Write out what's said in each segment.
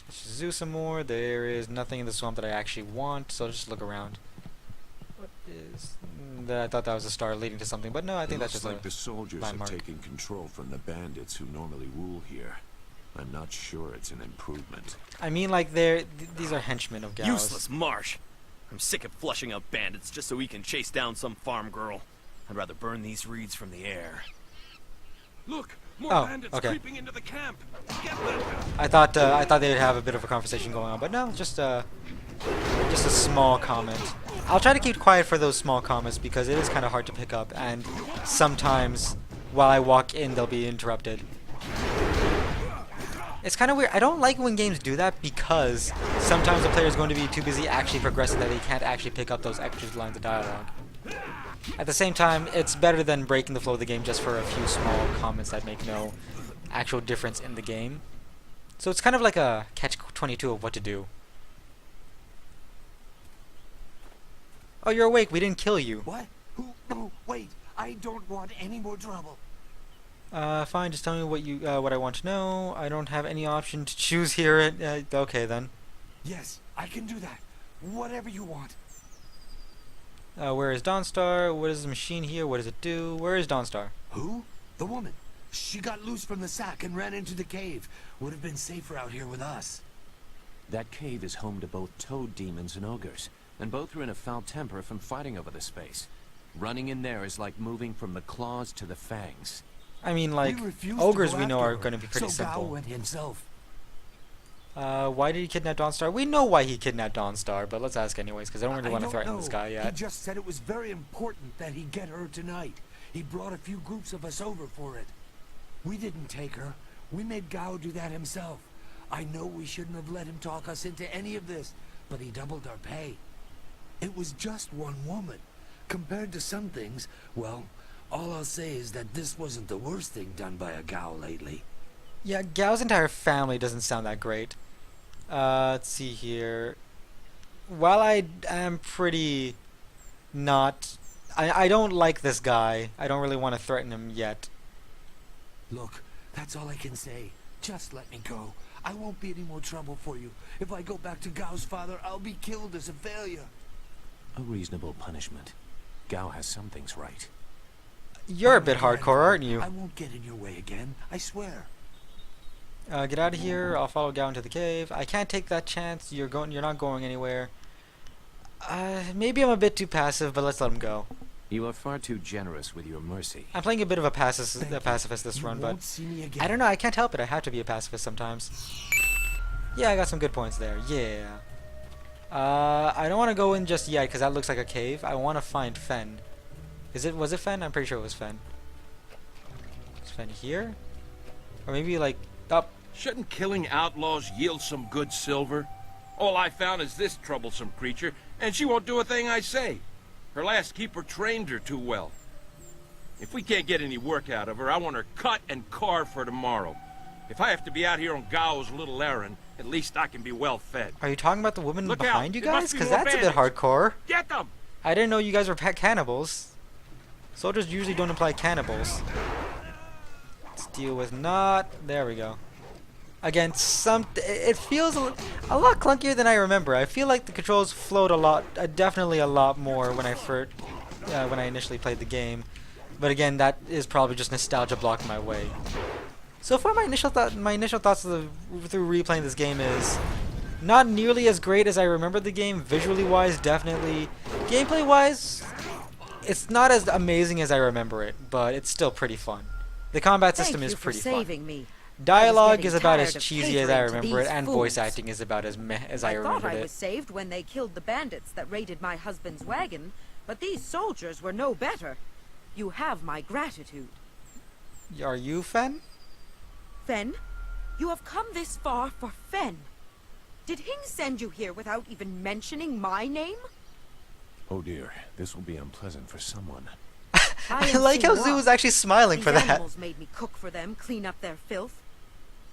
Let's just zoo some more. There is nothing in the swamp that I actually want, so I'll just look around. What is... I thought that was a star leading to something, but no, I think that's just like a the soldiers landmark. have taken control from the bandits who normally rule here. I'm not sure it's an improvement. I mean, like, these are henchmen of Gao's. Useless marsh. I'm sick of flushing out bandits just so we can chase down some farm girl. I'd rather burn these reeds from the air. Look, more bandits creeping into the camp. Get them. I thought they'd have a bit of a conversation going on, but no, just a small comment. I'll try to keep quiet for those small comments because it is kind of hard to pick up, and sometimes while I walk in, they'll be interrupted. It's kind of weird. I don't like when games do that because sometimes the player is going to be too busy actually progressing that they can't actually pick up those extra lines of dialogue. At the same time, it's better than breaking the flow of the game just for a few small comments that make no actual difference in the game. So it's kind of like a catch-22 of what to do. Oh, you're awake. We didn't kill you. What? Who? No, wait. I don't want any more trouble. Fine. Just tell me what I want to know. I don't have any option to choose here. Okay, then. Yes, I can do that. Whatever you want. Where is Dawnstar? What is the machine here? What does it do? Where is Dawnstar? Who? The woman. She got loose from the sack and ran into the cave. Would have been safer out here with us. That cave is home to both toad demons and ogres, and both are in a foul temper from fighting over the space. Running in there is like moving from the claws to the fangs. I mean, like, ogres we know are going to be pretty so Gao simple. went himself. Why did he kidnap Dawnstar? We know why he kidnapped Dawnstar, but let's ask anyways, because I don't really want to threaten this guy yet. He just said it was very important that he get her tonight. He brought a few groups of us over for it. We didn't take her. We made Gao do that himself. I know we shouldn't have let him talk us into any of this, but he doubled our pay. It was just one woman. Compared to some things, well, all I'll say is that this wasn't the worst thing done by a Gao lately. Yeah, Gao's entire family doesn't sound that great. Let's see here. While I am pretty not... I don't like this guy. I don't really want to threaten him yet. Look, that's all I can say. Just let me go. I won't be any more trouble for you. If I go back to Gao's father, I'll be killed as a failure. A reasonable punishment. Gao has some things right. You're a bit hardcore, aren't you? I won't get in your way again, I swear. Get out of here. I'll follow Gao into the cave. I can't take that chance. You're not going anywhere. Maybe I'm a bit too passive, but let's let him go. You are far too generous with your mercy. I'm playing a bit of a pacifist this run, but I don't know. I can't help it. I have to be a pacifist sometimes. Yeah, I got some good points there. Yeah. I don't want to go in just yet because that looks like a cave. I want to find Fen. Was it Fen? I'm pretty sure it was Fen. Is Fen here? Or maybe like up. Shouldn't killing outlaws yield some good silver? All I found is this troublesome creature, and she won't do a thing I say. Her last keeper trained her too well. If we can't get any work out of her, I want her cut and carved for tomorrow. If I have to be out here on Gao's little errand, at least I can be well fed. Are you talking about the woman Look behind out. you There must guys? be Because more that's a bit bandits. hardcore. Get them! I didn't know you guys were pet cannibals. Soldiers usually don't imply cannibals. Let's deal with not. There we go. Again, it feels a lot clunkier than I remember. I feel like the controls flowed a lot, definitely a lot more when I initially played the game. But again, that is probably just nostalgia blocking my way. So far, my initial thoughts through replaying this game is not nearly as great as I remember the game. Visually wise, definitely. Gameplay wise, it's not as amazing as I remember it, but it's still pretty fun. The combat system is pretty fun. Thank you for saving me. Dialogue is about as tired of cheesy as I catering to remember it, these and fools. voice acting is about as meh as I thought remembered I it. was saved when they killed the bandits that raided my husband's wagon, but these soldiers were no better. You have my gratitude. Are you Fen? Fen? You have come this far for Fen. Did Hing send you here without even mentioning my name? Oh dear, this will be unpleasant for someone. I like how Zoo was actually smiling for These that. animals made me cook for them, clean up their filth.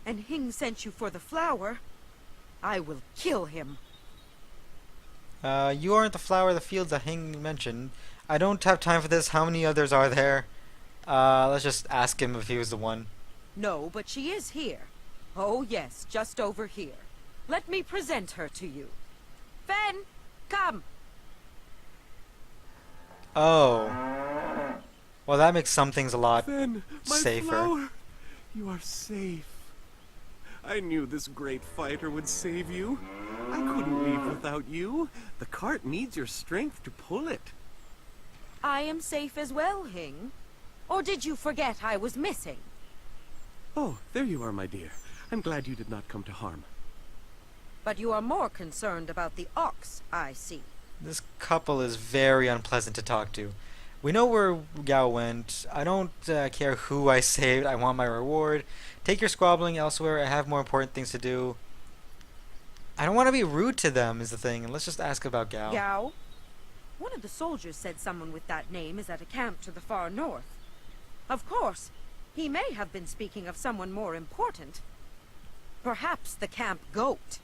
And Hing sent you for the flower. I will kill him. You aren't the flower of the fields that Hing mentioned. I don't have time for this. How many others are there? Let's just ask him if he was the one. No, but she is here. Oh yes, just over here. Let me present her to you. Fen, come. Oh. Well, that makes some things a lot Fen, my safer. flower. You are safe. I knew this great fighter would save you. I couldn't leave without you. The cart needs your strength to pull it. I am safe as well, Hing. Or did you forget I was missing? Oh, there you are, my dear. I'm glad you did not come to harm. But you are more concerned about the ox, I see. This couple is very unpleasant to talk to. We know where Gao went. I don't care who I saved. I want my reward. Take your squabbling elsewhere. I have more important things to do. I don't want to be rude to them is the thing. Let's just ask about Gao. Gao? One of the soldiers said someone with that name is at a camp to the far north. Of course, he may have been speaking of someone more important. Perhaps the camp goat.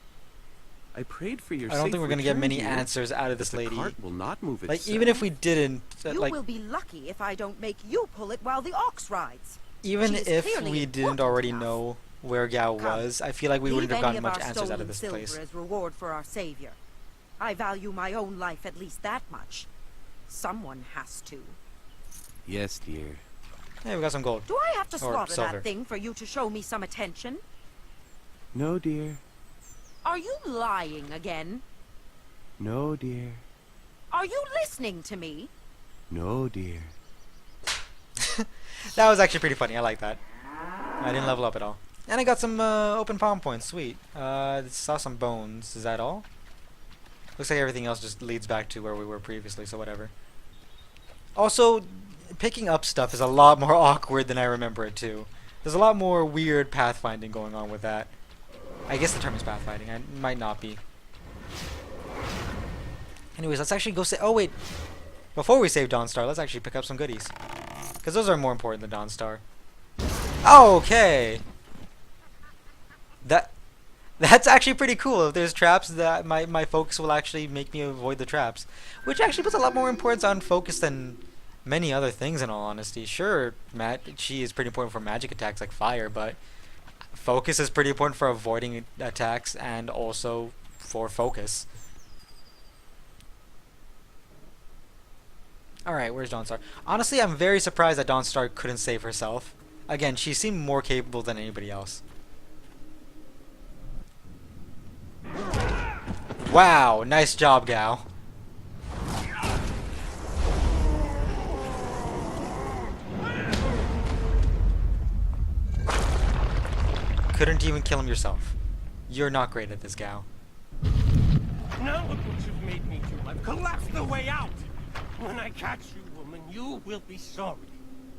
I prayed for your I don't safe think we're going to get return, many dear. answers out of this The lady. cart will not move Like, itself. even if we didn't, You like, will be lucky if I don't make you pull it while the ox rides. even She is if clearly we didn't important already enough. know where Gao Come, was, I feel like we Leave wouldn't have any gotten of much our answers out stolen of this silver place. as reward for our savior. I value my own life at least that much. Someone has to. Yes, dear. Hey, we got some gold. Do I have to Or slaughter silver. that thing for you to show me some attention? No, dear. Are you lying again? No, dear. Are you listening to me? No, dear. That was actually pretty funny. I like that. I didn't level up at all. And I got some open palm points. Sweet. Saw some bones. Is that all? Looks like everything else just leads back to where we were previously, so whatever. Also, picking up stuff is a lot more awkward than I remember it too. There's a lot more weird pathfinding going on with that. I guess the term is pathfinding. It might not be. Anyways, let's actually go say. Oh wait, before we save Dawnstar, let's actually pick up some goodies, because those are more important than Dawnstar. Okay. That's actually pretty cool. If there's traps, that my focus will actually make me avoid the traps, which actually puts a lot more importance on focus than many other things. In all honesty, sure, Chi is pretty important for magic attacks like fire, but focus is pretty important for avoiding attacks and also for focus. Alright, where's Dawnstar? Honestly, I'm very surprised that Dawnstar couldn't save herself. Again, she seemed more capable than anybody else. Wow, nice job, Gao. Couldn't even kill him yourself. You're not great at this, Gao. Now look what you've made me do. I've collapsed the way out. When I catch you, woman, you will be sorry.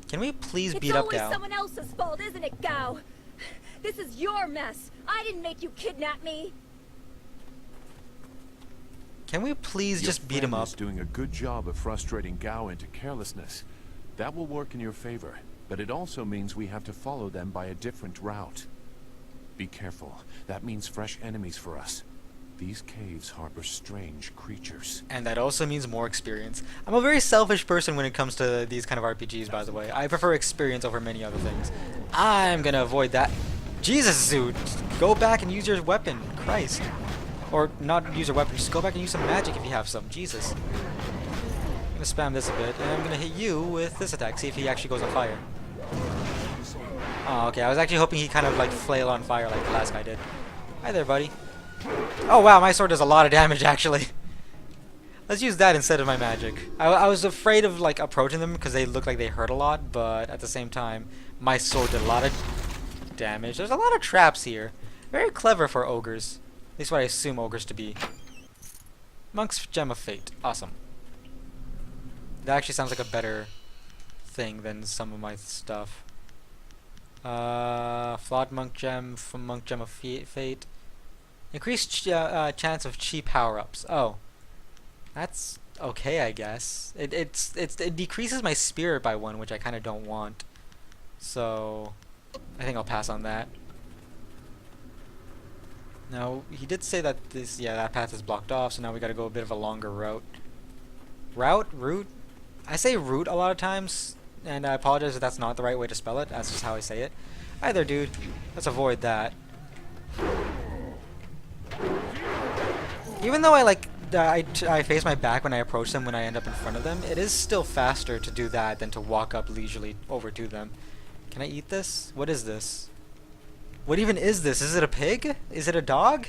Can we please It's beat up always Gao? someone else's fault, isn't it, Gao? This is your mess. I didn't make you kidnap me. Can we please Your just beat him friend up? is doing a good job of frustrating Gao into carelessness. That will work in your favor, but it also means we have to follow them by a different route. Be careful. That means fresh enemies for us. These caves harbor strange creatures. And that also means more experience. I'm a very selfish person when it comes to these kind of RPGs, by the way. I prefer experience over many other things. I'm gonna avoid that. Jesus, dude! Go back and use your weapon. Christ. Or not use your weapon, just go back and use some magic if you have some. Jesus. I'm gonna spam this a bit, and I'm gonna hit you with this attack. See if he actually goes on fire. Oh, okay. I was actually hoping he kind of like flail on fire like the last guy did. Hi there, buddy. Oh wow, my sword does a lot of damage actually. Let's use that instead of my magic. I was afraid of like approaching them because they look like they hurt a lot, but at the same time, my sword did a lot of damage. There's a lot of traps here. Very clever for ogres. At least what I assume ogres to be. Monk's Gem of Fate. Awesome. That actually sounds like a better thing than some of my stuff. Flawed Monk Gem from Monk Gem of Fate. Increased chance of cheap power-ups. Oh, that's okay, I guess. It decreases my spirit by 1, which I kind of don't want. So I think I'll pass on that. Now he did say that that path is blocked off, so now we got to go a bit of a longer route. Route? I say route a lot of times, and I apologize if that's not the right way to spell it. That's just how I say it. Hi there, dude. Let's avoid that. Even though I face my back when I approach them when I end up in front of them, it is still faster to do that than to walk up leisurely over to them. Can I eat this? What is this? What even is this? Is it a pig? Is it a dog?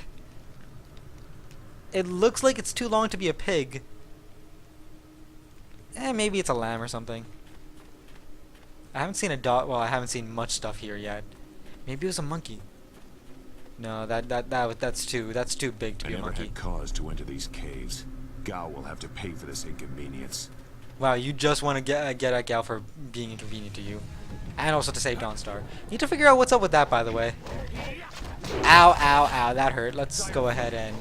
It looks like it's too long to be a pig. Maybe it's a lamb or something. I haven't seen a dog. Well, I haven't seen much stuff here yet. Maybe it was a monkey. No, that's too big to I be a never monkey. had cause to enter these caves. Gao will have to pay for this inconvenience. Wow, you just want to get at Gal for being inconvenient to you, and also to save Dawnstar. Need to figure out what's up with that, by the way. Ow, ow, ow! That hurt. Let's go ahead and.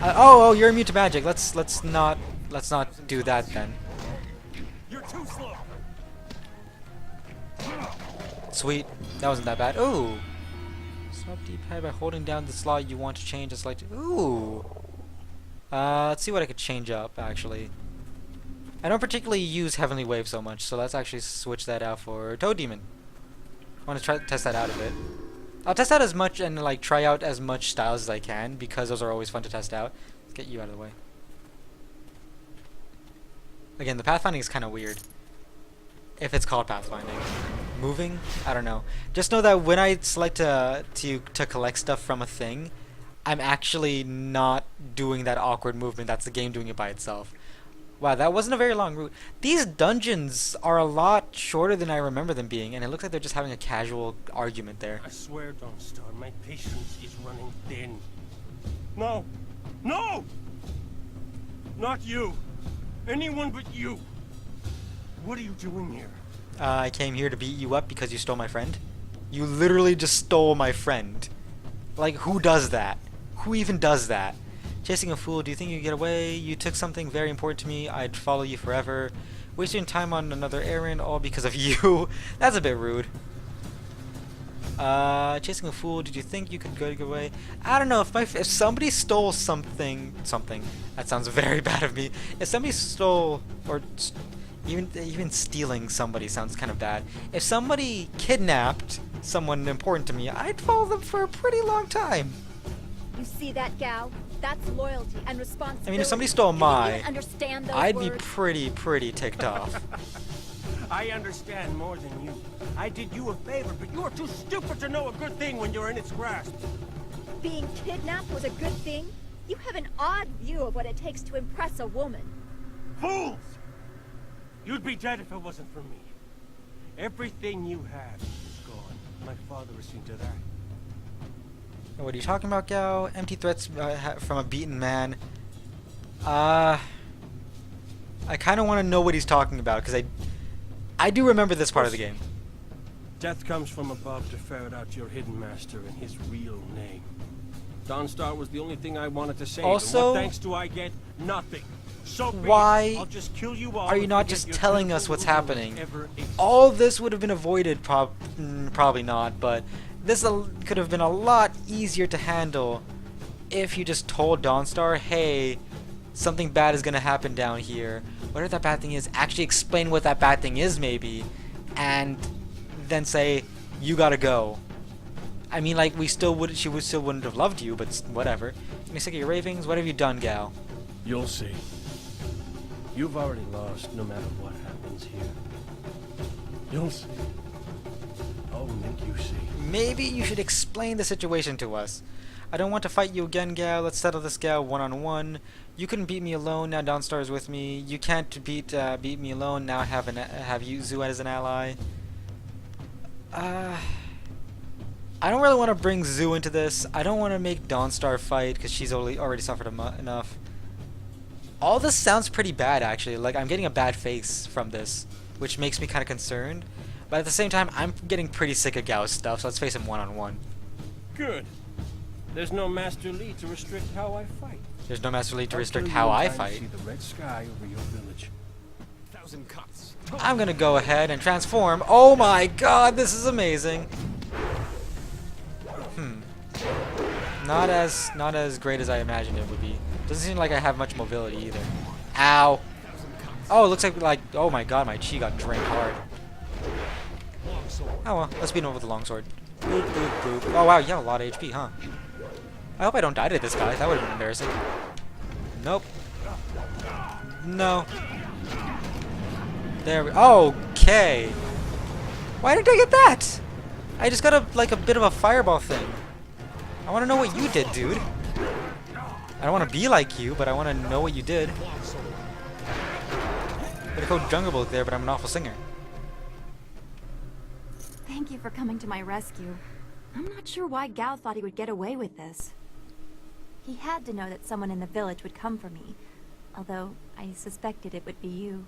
Oh, you're immune to magic. Let's not do that then. You're too slow. Sweet, that wasn't that bad. Ooh. Swap D-pad by holding down the slot you want to change. It's like, ooh. Let's see what I could change up, actually. I don't particularly use Heavenly Wave so much, so let's actually switch that out for Toad Demon. I want to try to test that out a bit. I'll test out as much and like try out as much styles as I can, because those are always fun to test out. Let's get you out of the way. Again, the pathfinding is kind of weird. If it's called pathfinding. Moving? I don't know. Just know that when I select to collect stuff from a thing, I'm actually not doing that awkward movement. That's the game doing it by itself. Wow, that wasn't a very long route. These dungeons are a lot shorter than I remember them being, and it looks like they're just having a casual argument there. I swear, Dawnstar, my patience is running thin. No! No! Not you! Anyone but you! What are you doing here? I came here to beat you up because you stole my friend. You literally just stole my friend. Like, who does that? Who even does that? Chasing a fool, do you think you can get away? You took something very important to me. I'd follow you forever. Wasting time on another errand, all because of you. That's a bit rude. Chasing a fool, did you think you could get away? I don't know, if somebody stole something, that sounds very bad of me. If somebody stole, or even stealing somebody sounds kind of bad. If somebody kidnapped someone important to me, I'd follow them for a pretty long time. You see that, Gao? That's loyalty and responsibility. I mean, if somebody stole Can my, you even understand those I'd be words? pretty ticked off. I understand more than you. I did you a favor, but you're too stupid to know a good thing when you're in its grasp. Being kidnapped was a good thing? You have an odd view of what it takes to impress a woman. Fools! You'd be dead if it wasn't for me. Everything you had is gone. My father has seen to that. What are you talking about, Gao? Empty threats from a beaten man. I kind of want to know what he's talking about, because I do remember this part of the game. Death comes from above to ferret out your hidden master and his real name. Dawnstar was the only thing I wanted to say. Also, and what thanks do I get? Nothing. So be it. Why I'll just kill you all are you and not forget just your telling us beautiful what's little happening? ever existed. All this would have been avoided, probably not, but this could have been a lot easier to handle if you just told Dawnstar, hey, something bad is going to happen down here. Whatever that bad thing is, actually explain what that bad thing is, maybe, and then say, you gotta go. I mean, like, she still wouldn't have loved you, but whatever. Give me sick of your ravings. What have you done, Gal? You'll see. You've already lost no matter what happens here. You'll see. I'll make you see. Maybe you should explain the situation to us. I don't want to fight you again, Gal. Let's settle this, Gal, one-on-one. You couldn't beat me alone. Now Dawnstar is with me. You can't beat me alone. Now have you Zu as an ally. I don't really want to bring Zu into this. I don't want to make Dawnstar fight because she's already suffered enough. All this sounds pretty bad, actually. Like, I'm getting a bad face from this, which makes me kind of concerned. But at the same time, I'm getting pretty sick of Gao's stuff, so let's face him one-on-one. Good. There's no Master Li to restrict how I fight. There's no Master Li to I'll restrict kill how you in I time to fight. see the red sky over your village. 1,000 cuts. I'm gonna go ahead and transform. Oh my god, this is amazing. Not as great as I imagined it would be. Doesn't seem like I have much mobility either. Ow. Oh, it looks like oh my god, my chi got drained hard. Oh well, let's beat him up with the longsword. Boop, boop, boop. Oh wow, you have a lot of HP, huh? I hope I don't die to this guy. That would have been embarrassing. Nope. No. There we... Okay. Why didn't I get that? I just got a bit of a fireball thing. I want to know what you did, dude. I don't want to be like you, but I want to know what you did. Got a code Jungle Book there, but I'm an awful singer. Thank you for coming to my rescue. I'm not sure why Gao thought he would get away with this. He had to know that someone in the village would come for me, although I suspected it would be you.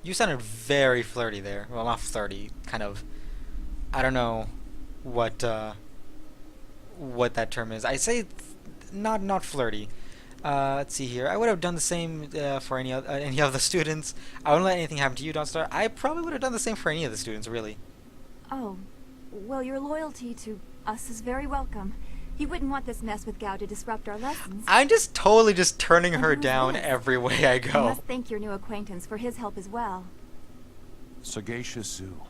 You sounded very flirty there. Well, not flirty, kind of. I don't know what that term is. I say not flirty. Let's see here. I would have done the same for any of the students. I wouldn't let anything happen to you, Dawnstar. I probably would have done the same for any of the students, really. Oh, well, your loyalty to us is very welcome. You wouldn't want this mess with Gao to disrupt our lessons. I'm just totally just turning her who's down this? every way I I go. must thank your new acquaintance for his help as well. Sagacious Zoo.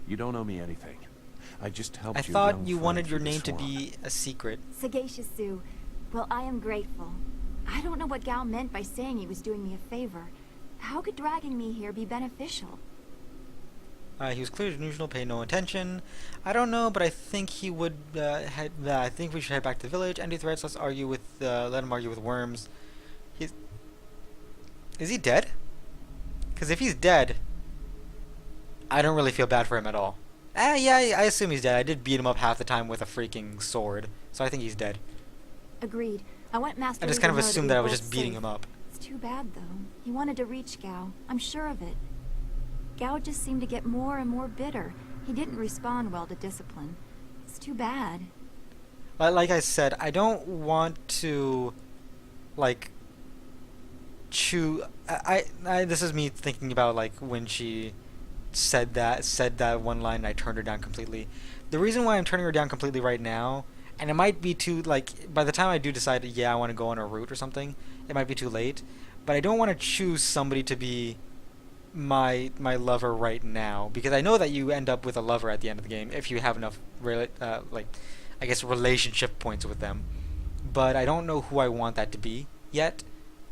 You don't owe me anything. I just helped I your thought young you friend wanted your through the name to swamp. be a secret. Sagacious Zoo. Well, I am grateful. I don't know what Gao meant by saying he was doing me a favor. How could dragging me here be beneficial? He was clearly neutral, paid no attention. I don't know, but I think he would I think we should head back to the village. Any threats? Let's argue with. Let him argue with worms. Is he dead? Because if he's dead, I don't really feel bad for him at all. Yeah, I assume he's dead. I did beat him up half the time with a freaking sword, so I think he's dead. Agreed. I want Master I just Li kind to of know assumed we that I were was both just beating safe. him up. It's too bad, though. He wanted to reach Gao. I'm sure of it. Gao just seemed to get more and more bitter. He didn't respond well to discipline. It's too bad. Like I said, I don't want to, like, this is me thinking about, like, when she said that one line and I turned her down completely. The reason why I'm turning her down completely right now, and it might be too, like, by the time I do decide, yeah, I want to go on a route or something, it might be too late, but I don't want to choose somebody to be my lover right now, because I know that you end up with a lover at the end of the game if you have enough like, I guess, relationship points with them, but I don't know who I want that to be yet.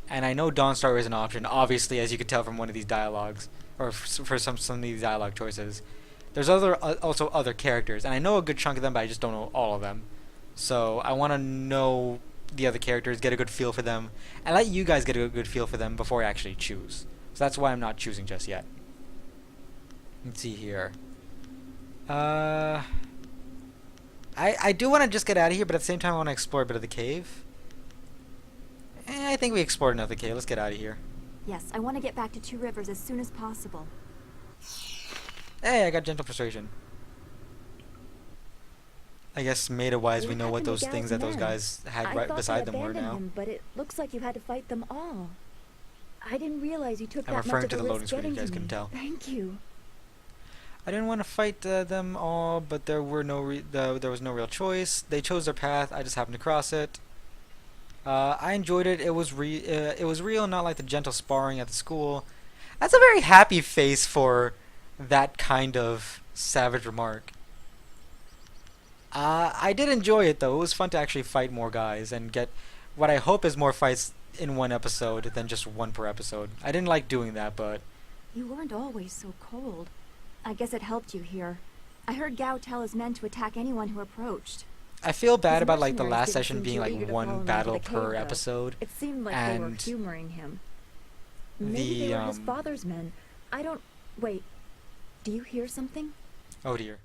And I know Dawnstar is an option, obviously, as you could tell from one of these dialogues, or for some of these dialogue choices. There's also other characters, and I know a good chunk of them, but I just don't know all of them. So I want to know the other characters, get a good feel for them, and let you guys get a good feel for them before I actually choose. So that's why I'm not choosing just yet. Let's see here. I do want to just get out of here, but at the same time I want to explore a bit of the cave. I think we explored enough of the cave. Let's get out of here. Yes, I want to get back to Two Rivers as soon as possible. Hey, I got gentle persuasion. I guess meta-wise we know what those things that those guys had right beside them were now. But it looks like you had to fight them all. I didn't realize you took I'm that referring much to of the a loading risk screen, you getting guys to couldn't me. tell. Thank you. I didn't want to fight them all, but there was no real choice. They chose their path. I just happened to cross it. I enjoyed it. It was real, not like the gentle sparring at the school. That's a very happy face for that kind of savage remark. I did enjoy it though. It was fun to actually fight more guys and get what I hope is more fights in one episode than just one per episode. I didn't like doing that, but You weren't always so cold. I guess it helped you here. I heard Gao tell his men to attack anyone who approached. I feel bad His about like the mercenaries last didn't session seem being too like eager to follow one him battle into the per cave, though. episode. It seemed like they were And humoring him. Maybe they were his father's men. I don't... Wait. Do you hear something? Oh dear.